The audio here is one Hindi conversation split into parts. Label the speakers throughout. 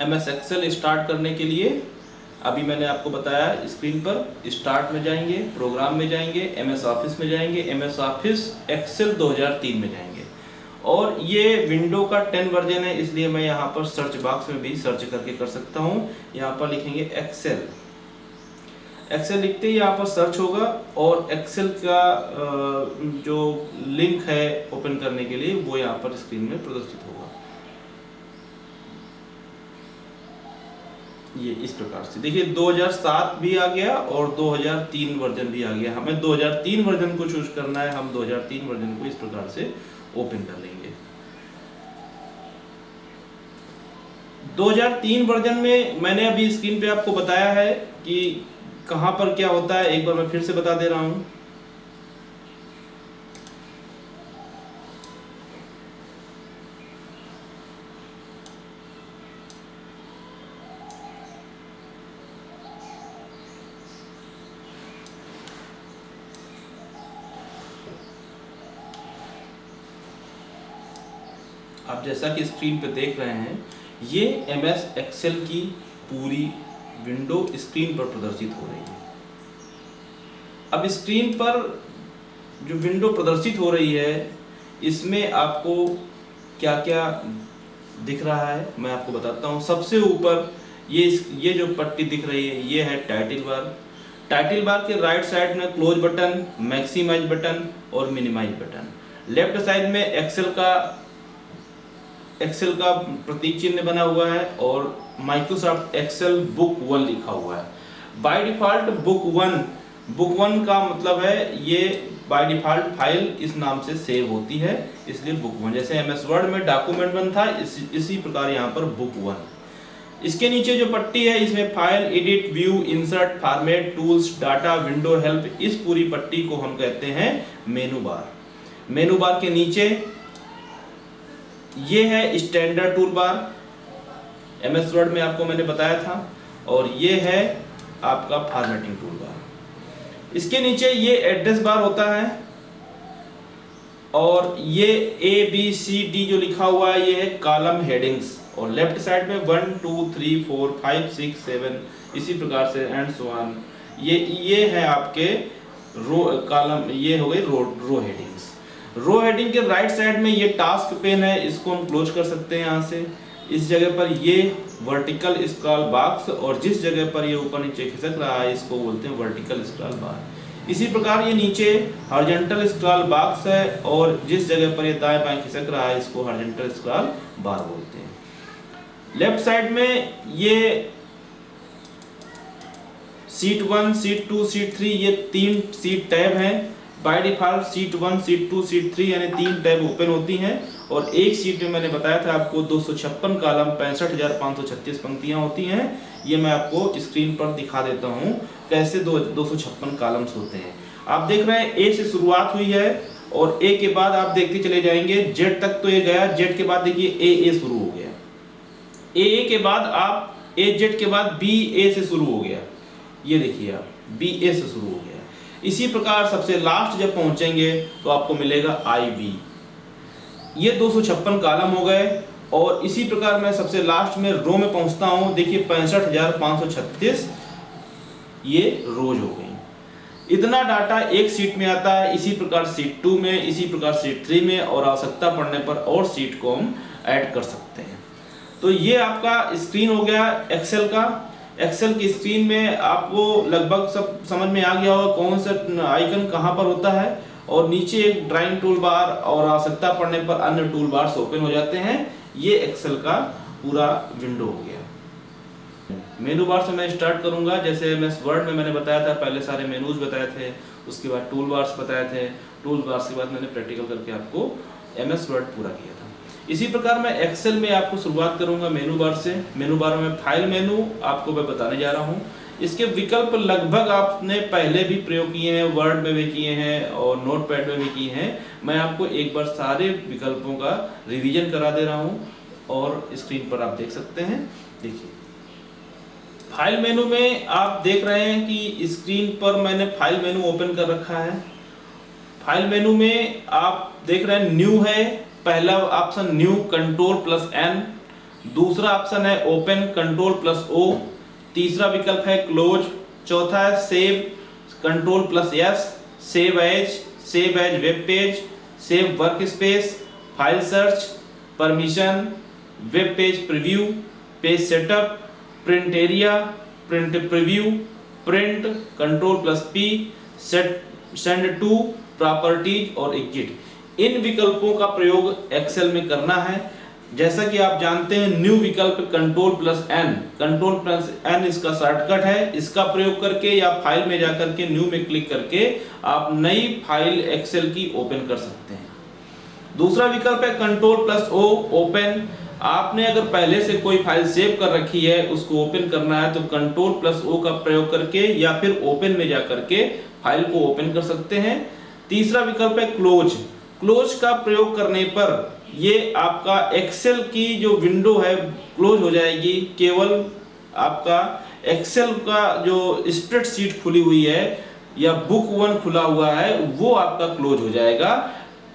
Speaker 1: MS एक्सेल स्टार्ट करने के लिए अभी मैंने आपको बताया, स्क्रीन पर स्टार्ट में जाएंगे, प्रोग्राम में जाएंगे, MS ऑफिस में जाएंगे, MS ऑफिस एक्सेल 2003 में जाएंगे। और ये विंडो का 10 वर्जन है, इसलिए मैं यहाँ पर सर्च बॉक्स में भी सर्च करके कर सकता हूँ। यहाँ पर लिखेंगे एक्सेल, एक्सेल लिखते ही यहाँ पर सर्च होगा और एक्सेल का जो लिंक है ओपन करने के लिए वो यहाँ पर स्क्रीन में प्रदर्शित होगा। ये इस प्रकार से देखिए 2007 भी आ गया और 2003 वर्जन भी आ गया। हमें 2003 वर्जन को चूज करना है, हम 2003 वर्जन को इस प्रकार से ओपन कर लेंगे। 2003 वर्जन में मैंने अभी स्क्रीन पे आपको बताया है कि कहां पर क्या होता है, एक बार मैं फिर से बता दे रहा हूं। आप जैसा कि स्क्रीन पे देख रहे हैं, ये MS एक्सेल की पूरी विंडो स्क्रीन पर प्रदर्शित हो रही है। अब स्क्रीन पर जो विंडो प्रदर्शित हो रही है, इसमें आपको क्या क्या दिख रहा है मैं आपको बताता हूँ। सबसे ऊपर ये जो पट्टी दिख रही है, ये है टाइटल बार। टाइटल बार के राइट साइड में क्लोज बटन, मैक्सिमाइज बटन और मिनिमाइज बटन। लेफ्ट साइड में एक्सेल का प्रतीक चिन्ह बना हुआ है और माइक्रोसॉफ्ट एक्सेल बुक 1 लिखा हुआ है। बाय डिफॉल्ट बुक 1 का मतलब है ये बाय डिफॉल्ट फाइल इस नाम से सेव होती है, इसलिए बुक 1। जैसे MS वर्ड में डॉक्यूमेंट 1 था, इसी प्रकार यहाँ पर बुक 1। इसके नीचे जो पट्टी है, इसमें file, edit, view, insert, format, tools, data, window, help, इस पूरी पट्टी को हम कहते हैं मेनू बार। मेनू बार के नीचे ये है standard tool bar, MS word में आपको मैंने बताया था, और ये है आपका फॉर्मेटिंग टूल बार। इसके नीचे ये एड्रेस बार होता है और ये ABCD जो लिखा हुआ है ये है कॉलम हेडिंग्स, और लेफ्ट साइड में 1 2 3 4 5 6 7 इसी प्रकार से एंड सो ऑन। ये है आपके रो कॉलम, ये हो गई रो हेडिंग्स। रो हेडिंग के राइट साइड में ये टास्क पेन है, इसको हम क्लोज कर सकते हैं यहाँ से। इस जगह पर ये वर्टिकल स्क्रॉल बॉक्स, और जिस जगह पर ये ऊपर नीचे खिसक रहा है इसको बोलते हैं वर्टिकल स्क्रॉल बार। इसी प्रकार ये नीचे हॉरिजॉन्टल स्क्रॉल बॉक्स है, और जिस जगह पर ये दाएं बाएं खिसक रहा है इसको हॉरिजॉन्टल स्क्रॉल बार बोलते हैं। लेफ्ट साइड में ये शीट 1, शीट 2, शीट 3 ये 3 शीट टैब हैं। By default sheet 1, sheet 2, sheet 3 यानी 3 टैब ओपन होती हैं, और एक शीट में मैंने बताया था आपको 256 कॉलम 65,536 पंक्तियां होती हैं। ये मैं आपको स्क्रीन पर दिखा देता हूं कैसे 256 कॉलम्स होते हैं। आप देख रहे हैं A से शुरुआत हुई है और A के बाद आप देखते चले जाएंगे Z तक, तो ये गया। Z के बाद देखिए AA शुरू हो गया, AA के बाद आप AZ के बाद BA से शुरू हो गया, ये देखिए आप BA से शुरू हो गया। इसी प्रकार सबसे लास्ट जब पहुंचेंगे तो आपको मिलेगा IB। ये 256 कॉलम हो गए, और इसी प्रकार मैं सबसे लास्ट में रो में पहुंचता हूं, देखिए 65,536 ये रोज हो गई। इतना डाटा एक शीट में आता है। इसी प्रकार शीट 2 में, इसी प्रकार शीट 3 में, और आवश्यकता पड़ने पर और शीट को हम ऐड कर सकते हैं। तो ये आपका स्क्रीन हो गया एक्सेल का। एक्सेल की स्क्रीन में आपको लगभग सब समझ में आ गया होगा कौन सा आइकन कहां पर होता है, और नीचे एक ड्राइंग टूल बार और आवश्यकता पड़ने पर अन्य टूल बार्स ओपन हो जाते हैं। ये एक्सेल का पूरा विंडो हो गया। मेनू बार से मैं स्टार्ट करूंगा। जैसे MS वर्ड में मैंने बताया था, पहले सारे मेनूज बताए थे, उसके बाद टूल बार्स बताए थे, टूल बार्स के बाद मैंने प्रैक्टिकल करके आपको MS वर्ड पूरा किया था। इसी प्रकार मैं एक्सेल में आपको शुरुआत करूंगा मेनू बार से। मेनू बार में फाइल मेनू आपको मैं बताने जा रहा हूं। इसके विकल्प लगभग आपने पहले भी प्रयोग किए हैं, वर्ड में भी किए हैं और नोटपैड में भी किए हैं। मैं आपको एक बार सारे विकल्पों का रिवीजन करा दे रहा हूं, और स्क्रीन पर आप देख सकते हैं। देखिए फाइल मेनू में आप देख रहे हैं कि स्क्रीन पर मैंने फाइल मेनू ओपन कर रखा है। फाइल मेनू में आप देख रहे हैं न्यू है, पहला ऑप्शन न्यू, कंट्रोल+N, दूसरा ऑप्शन है ओपन कंट्रोल प्लस ओ, तीसरा विकल्प है क्लोज, चौथा है save control plus S, save as web page, save work space, file search, permission, web page preview, page setup, print area, print preview, print control plus P, send to, properties और एग्जिट। इन विकल्पों का प्रयोग एक्सेल में करना है। जैसा कि आप जानते हैं न्यू विकल्प कंट्रोल प्लस एन इसका शॉर्टकट है। इसका प्रयोग करके या फाइल में जाकर के न्यू में क्लिक करके आप नई फाइल एक्सेल की ओपन कर सकते हैं। दूसरा विकल्प है कंट्रोल प्लस ओ, ओपन। आपने अगर पहले से कोई फाइल सेव कर रखी है उसको ओपन करना है तो कंट्रोल प्लस ओ का प्रयोग करके या फिर ओपन में जाकर के फाइल को ओपन कर सकते हैं। तीसरा विकल्प है क्लोज का प्रयोग करने पर ये आपका एक्सेल की जो विंडो है क्लोज हो जाएगी, केवल आपका एक्सेल का जो स्प्रेडशीट खुली हुई है या बुक 1 खुला हुआ है वो आपका क्लोज हो जाएगा।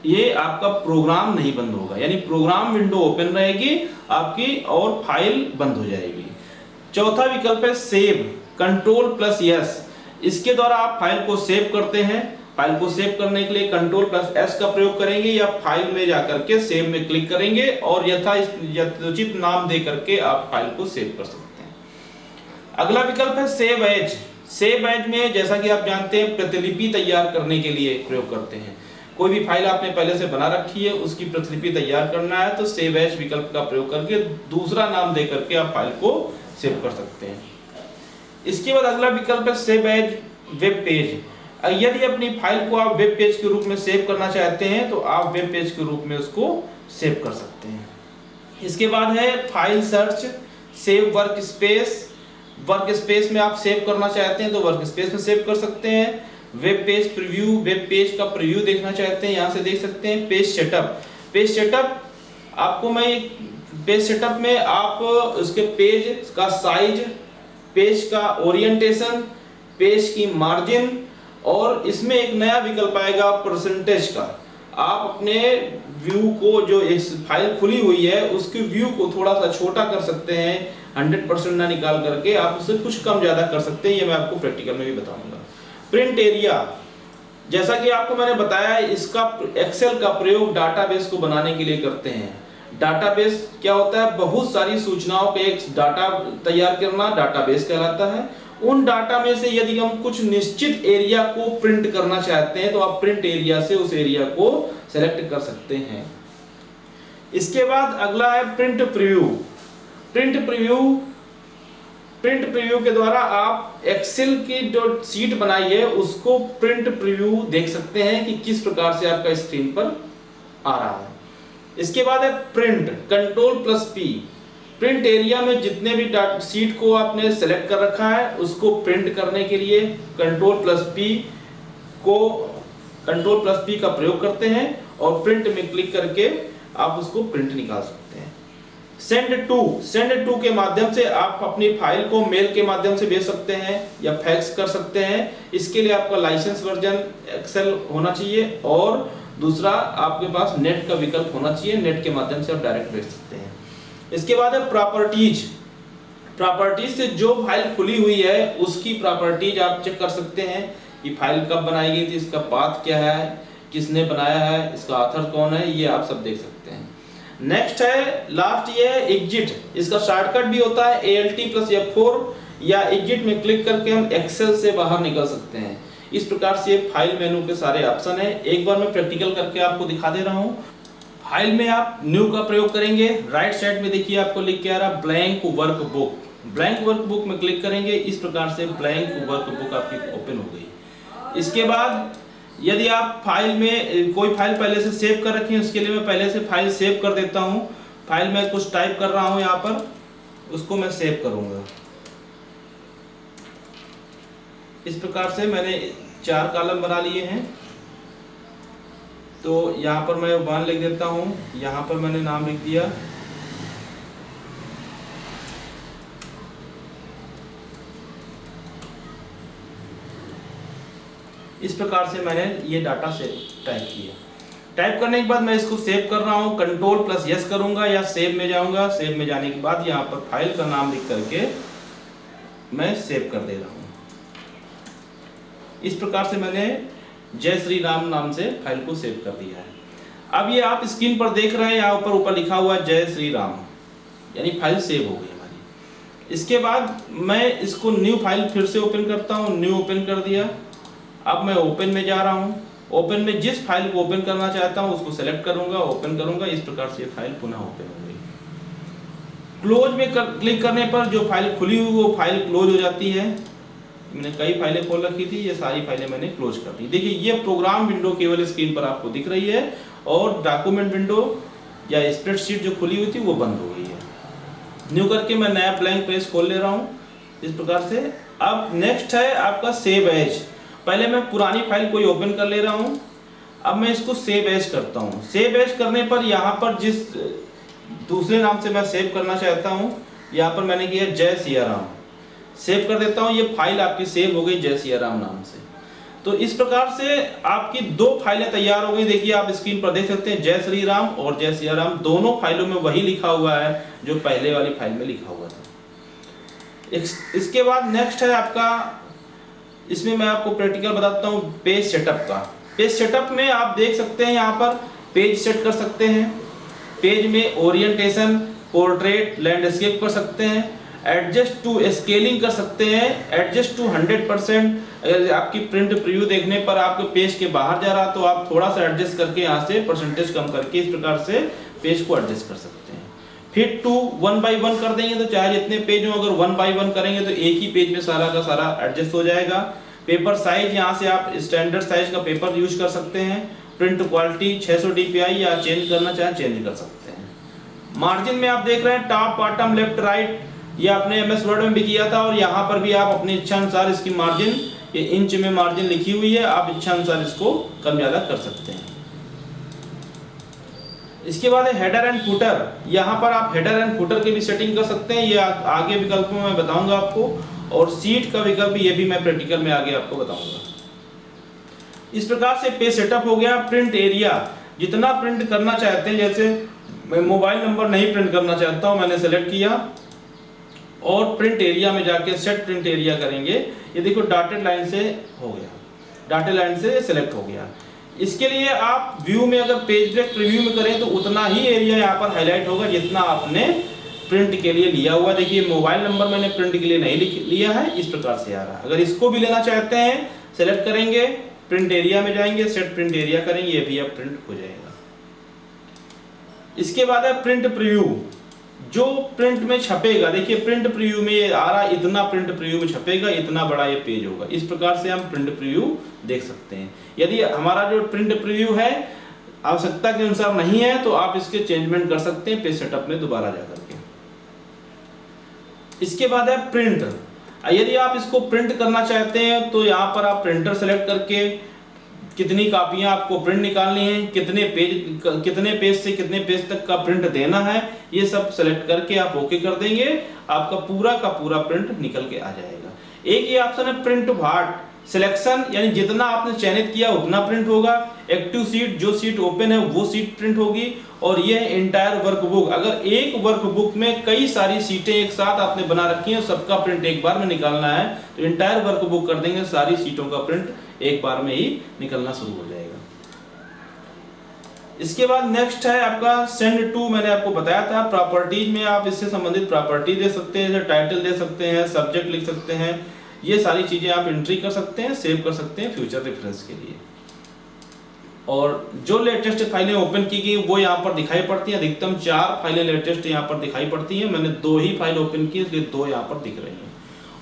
Speaker 1: ये आपका प्रोग्राम नहीं बंद होगा, यानी प्रोग्राम विंडो ओपन रहेगी आपकी और फाइल बंद हो जाएगी। चौथा विकल्प है सेव कंट्रोल प्लस एस। इसके द्वारा आप फाइल को सेव करते हैं। फाइल को सेव करने के लिए कंट्रोल प्लस एस का प्रयोग करेंगे या फाइल में जाकर के सेव में क्लिक करेंगे और यथोचित नाम दे करके आप फाइल को सेव कर सकते हैं। अगला विकल्प है सेव एज में जैसा कि आप जानते हैं प्रतिलिपि तैयार करने के लिए प्रयोग करते हैं। कोई भी फाइल आपने पहले से बना रखी है उसकी प्रतिलिपि तैयार करना है तो सेव एज विकल्प का प्रयोग करके दूसरा नाम दे करके आप फाइल को सेव कर सकते हैं। इसके बाद अगला विकल्प है सेव एज वेब पेज। यदि अपनी फाइल को आप वेब पेज के रूप में सेव करना चाहते हैं तो आप वेब पेज के रूप में उसको सेव कर सकते हैं। इसके बाद है file search, save work space में आप सेव करना चाहते हैं तो वर्क स्पेस में सेव कर सकते हैं। Web page preview, web page का प्रीव्यू देखना चाहते हैं यहाँ से देख सकते हैं। पेज सेटअप आपको मैं पेज सेटअप में आप उसके पेज का साइज, पेज का ओरिएंटेशन, पेज की मार्जिन और इसमें एक नया विकल्प आएगा परसेंटेज का। आप अपने व्यू को जो इस फाइल खुली हुई है उसके व्यू को थोड़ा सा छोटा कर सकते हैं, 100% ना निकाल करके आप उससे कुछ कम ज्यादा कर सकते हैं। ये मैं आपको प्रैक्टिकल में भी बताऊंगा। प्रिंट एरिया, जैसा कि आपको मैंने बताया इसका एक्सेल का प्रयोग डाटाबेस को बनाने के लिए करते हैं। डाटाबेस क्या होता है? बहुत सारी सूचनाओं का एक डाटा तैयार करना डाटाबेस कहलाता है। उन डाटा में से यदि हम कुछ निश्चित एरिया को प्रिंट करना चाहते हैं तो आप प्रिंट एरिया से उस एरिया को सेलेक्ट कर सकते हैं। इसके बाद अगला है प्रिंट प्रीव्यू के द्वारा आप एक्सेल की जो शीट बनाई है उसको प्रिंट प्रीव्यू देख सकते हैं कि किस प्रकार से आपका स्क्रीन पर आ रहा है। इसके बाद है print control plus P. Print area में जितने भी शीट को आपने सेलेक्ट कर रखा है उसको प्रिंट करने के लिए कंट्रोल प्लस पी का प्रयोग करते हैं और प्रिंट में क्लिक करके आप उसको प्रिंट निकाल सकते हैं। सेंड टू के माध्यम से आप अपनी फाइल को मेल के माध्यम से भेज सकते हैं या फैक्स कर सकते हैं। इसके लिए आपका लाइसेंस वर्जन एक्सेल होना चाहिए और दूसरा आपके पास नेट का विकल्प होना चाहिए, नेट के माध्यम से आप डायरेक्ट भेज सकते हैं। इसके बाद है प्रॉपर्टीज से जो फाइल खुली हुई है उसकी प्रॉपर्टीज आप चेक कर सकते हैं कि फाइल कब बनाई गई थी, इसका पाथ क्या है, किसने बनाया है, इसका ऑथर कौन है, ये आप सब देख सकते हैं। नेक्स्ट है लास्ट, ये है एग्जिट। इसका शॉर्टकट भी होता है ALT+F4 या एग्जिट में क्लिक करके हम एक्सेल से बाहर निकल सकते हैं। इस प्रकार से फाइल मेनू के सारे ऑप्शन है। एक बार मैं प्रैक्टिकल करके आपको दिखा दे रहा हूँ। फाइल में आप न्यू का प्रयोग करेंगे, राइट साइड में देखिए आपको लिख के आ रहा ब्लैंक वर्कबुक में क्लिक करेंगे। इस प्रकार से ब्लैंक वर्कबुक आपकी ओपन हो गई। इसके बाद यदि आप फाइल में कोई फाइल पहले से सेव कर रखी है उसके लिए मैं पहले से फाइल सेव कर देता हूं। फाइल में कुछ टाइप कर रहा हूं यहाँ पर, उसको मैं सेव करूंगा। इस प्रकार से मैंने 4 कॉलम बना लिए हैं। तो यहाँ पर मैं 1 लिख देता हूँ, यहाँ पर मैंने नाम लिख दिया। इस प्रकार से मैंने ये डाटा से टाइप किया। टाइप करने के बाद मैं इसको सेव कर रहा हूँ, कंट्रोल प्लस यस करूंगा या सेव में जाऊंगा। सेव में जाने के बाद यहाँ पर फाइल का नाम लिख करके मैं सेव कर दे रहा हूँ। इस प्रकार से मैंने जय श्री राम नाम से फाइल को सेव कर दिया है। अब ये आप स्क्रीन पर देख रहे हैं, यहाँ ऊपर लिखा हुआ है जय श्री राम, यानी फाइल सेव हो गई हमारी। इसके बाद मैं इसको न्यू फाइल फिर से ओपन करता हूँ, न्यू ओपन कर दिया। अब मैं ओपन में जा रहा हूँ, ओपन में जिस फाइल को ओपन करना चाहता हूँ उसको सेलेक्ट करूंगा, ओपन करूंगा। इस प्रकार से फाइल पुनः ओपन हो गई। क्लोज में क्लिक करने पर जो फाइल खुली हुई वो फाइल क्लोज हो जाती है। मैंने कई फाइलें खोल रखी थी, ये सारी फाइलें मैंने क्लोज कर दी। देखिए ये प्रोग्राम विंडो केवल स्क्रीन पर आपको दिख रही है और डॉक्यूमेंट विंडो या स्प्रेडशीट जो खुली हुई थी वो बंद हो गई है। न्यू करके मैं नया ब्लैंक पेज खोल ले रहा हूँ इस प्रकार से। अब नेक्स्ट है आपका सेव एज। पहले मैं पुरानी फाइल कोई ओपन कर ले रहा हूँ, अब मैं इसको सेव एज करता हूँ। सेव एज करने पर यहाँ पर जिस दूसरे नाम से मैं सेव करना चाहता हूँ, यहाँ पर मैंने किया जय सिया राम, सेव कर देता हूँ। ये फाइल आपकी सेव हो गई जय सिया राम नाम से। तो इस प्रकार से आपकी दो फाइलें तैयार हो गई। देखिए आप स्क्रीन पर देख सकते हैं जय श्री राम और जय सिया राम, दोनों फाइलों में वही लिखा हुआ है जो पहले वाली फाइल में लिखा हुआ था। इसके बाद नेक्स्ट है आपका, इसमें मैं आपको प्रैक्टिकल बताता हूँ पेज सेटअप का। पेज सेटअप में आप देख सकते हैं यहाँ पर पेज सेट कर सकते हैं। पेज में ओरिएंटेशन, पोर्ट्रेट, लैंडस्केप कर सकते हैं, एडजस्ट टू स्केलिंग कर सकते हैं, एडजस्ट टू 100%। अगर आपकी प्रिंट प्रीव्यू देखने पर आपके पेज के बाहर जा रहा तो आप थोड़ा सा एडजस्ट करके यहाँ से परसेंटेज कम करके इस प्रकार से पेज को एडजस्ट कर सकते हैं। फिट टू 1 by 1 कर देंगे तो चाहे जितने पेज हो, अगर 1 by 1 करेंगे तो एक ही पेज में सारा का सारा एडजस्ट हो जाएगा। पेपर साइज, यहाँ से आप स्टैंडर्ड साइज का पेपर यूज कर सकते हैं। प्रिंट क्वालिटी 600 dpi या चेंज करना चाहे चेंज कर सकते हैं। मार्जिन में आप देख रहे हैं टॉप, बॉटम, लेफ्ट, राइट, ये आपने MS वर्ड में भी किया था और यहाँ पर भी आप अपनी इच्छा अनुसार इसकी मार्जिन, ये इंच में मार्जिन लिखी हुई है, आप इच्छा अनुसार इसको कम ज्यादा कर सकते हैं। इसके बाद है हेडर एंड फुटर। यहाँ पर आप हेडर एंड फुटर की भी सेटिंग कर सकते हैं, ये आगे विकल्पों में बताऊंगा आपको। और सीट का विकल्प ये भी मैं प्रैक्टिकल में आगे आपको बताऊंगा। इस प्रकार से पेज सेटअप हो गया। प्रिंट एरिया, जितना प्रिंट करना चाहते हैं, जैसे मैं मोबाइल नंबर नहीं प्रिंट करना चाहता हूँ, मैंने सेलेक्ट किया और प्रिंट एरिया में जाके सेट प्रिंट एरिया करेंगे। ये देखो डॉटेड लाइन से हो गया, डॉटेड लाइन से सेलेक्ट हो गया। इसके लिए आप व्यू में अगर पेज ब्रेक प्रीव्यू में करें तो उतना ही एरिया यहाँ पर हाईलाइट होगा जितना आपने प्रिंट के लिए लिया हुआ। देखिए मोबाइल नंबर मैंने प्रिंट के लिए नहीं लिया है, इस प्रकार से आ रहा है। अगर इसको भी लेना चाहते हैं, सेलेक्ट करेंगे, प्रिंट एरिया में जाएंगे, सेट प्रिंट एरिया करेंगे, ये भी अब प्रिंट हो जाएगा। इसके बाद है प्रिंट प्रीव्यू, जो प्रिंट में छपेगा। देखिए प्रिंट प्रीव्यू में ये आ रहा है, इतना प्रिंट प्रीव्यू में छपेगा, इतना बड़ा ये पेज होगा। इस प्रकार से हम प्रिंट प्रीव्यू देख सकते हैं। यदि हमारा जो प्रिंट प्रीव्यू है आवश्यकता के अनुसार नहीं है तो आप इसके चेंजमेंट कर सकते हैं पेज सेटअप में दोबारा जाकर के। इसके बाद है प्रिंट। यदि आप इसको प्रिंट करना चाहते हैं तो यहाँ पर आप प्रिंटर सेलेक्ट करके कितनी कापियां आपको प्रिंट निकालनी है, कितने पेज से कितने पेज तक का प्रिंट देना है, ये सब सेलेक्ट करके आप ओके कर देंगे, आपका पूरा का पूरा प्रिंट निकल के आ जाएगा। एक ये ऑप्शन है प्रिंट भाट सिलेक्शन, यानी जितना आपने चयनित किया उतना प्रिंट होगा। एक्टिव सीट, जो सीट ओपन है वो सीट प्रिंट होगी। और ये है एंटायर वर्कबुक, अगर एक वर्कबुक में कई सारी सीटें एक साथ आपने बना रखी हैं, सबका प्रिंट एक बार में निकालना है तो एंटायर वर्कबुक कर देंगे, सारी सीटों का प्रिंट एक बार में ही निकलना शुरू हो जाएगा। इसके बाद नेक्स्ट है आपका सेंड टू। मैंने आपको बताया था प्रॉपर्टीज में आप इससे संबंधित प्रॉपर्टी दे सकते हैं, जैसे टाइटल दे सकते हैं, सब्जेक्ट लिख सकते हैं, ये सारी चीजें आप एंट्री कर सकते हैं, सेव कर सकते हैं फ्यूचर रेफरेंस के लिए। और जो लेटेस्ट फाइलें ओपन की गई वो यहाँ पर दिखाई पड़ती हैं। अधिकतम 4 फाइलें लेटेस्ट यहाँ पर दिखाई पड़ती हैं। मैंने 2 ही फाइल ओपन की इसलिए 2 यहाँ पर दिख रही हैं।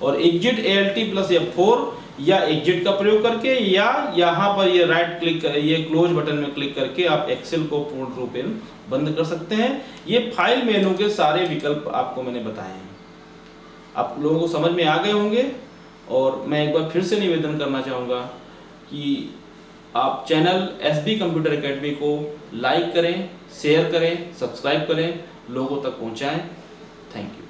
Speaker 1: और एग्जिट ALT+F4 या एग्जिट का प्रयोग करके या यहाँ पर ये राइट क्लिक, ये क्लोज बटन में क्लिक करके आप एक्सेल को पूर्ण रूप में बंद कर सकते हैं। ये फाइल मेनू के सारे विकल्प आपको मैंने बताए हैं, आप लोगों को समझ में आ गए होंगे। और मैं एक बार फिर से निवेदन करना चाहूँगा कि आप चैनल SB कंप्यूटर एकेडमी को लाइक करें, शेयर करें, सब्सक्राइब करें, लोगों तक पहुँचाएं। Thank you.